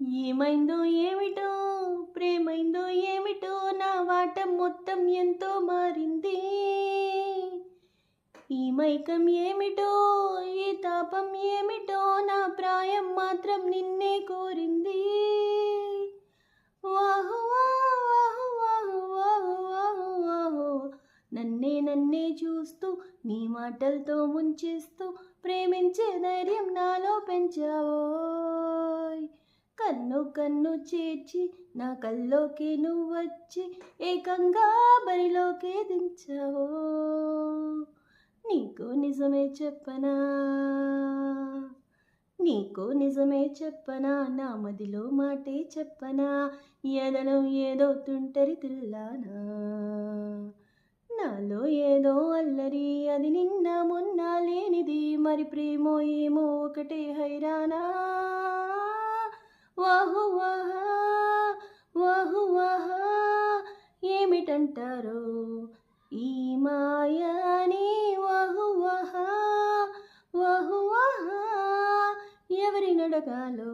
ఏమైందో ఏమిటో ప్రేమైందో ఏమిటో నా వాటం మొత్తం ఎంతో మారింది. ఈ మైకం ఏమిటో ఈ తాపం ఏమిటో నా ప్రాయం మాత్రం నిన్నే కోరింది. వాహు వాహు వాహు వాహు వాహు వాహు. నన్నే నన్నే చూస్తూ నీ మాటలతో ముంచేస్తూ ప్రేమించే ధైర్యం నాలో పెంచావోయ్. కన్ను కన్ను చేర్చి నా కల్లోకి నువ్వొచ్చి ఏకంగా బరిలోకి దించావో. నీకు నిజమే చెప్పనా, నీకు నిజమే చెప్పనా, నా మదిలో మాటే చెప్పనా, ఎదలో ఏదో తుంటరి తిల్లానా. నాలో ఏదో అల్లరి అది నిన్న మొన్న లేనిది, మరి ప్రేమో ఏమో ఒకటే హైరానా. వాహు వాహా వాహు వాహా ఏమిటంటారో ఈ మాయని. వాహు వాహా వాహు వాహా ఎవరినడగాలో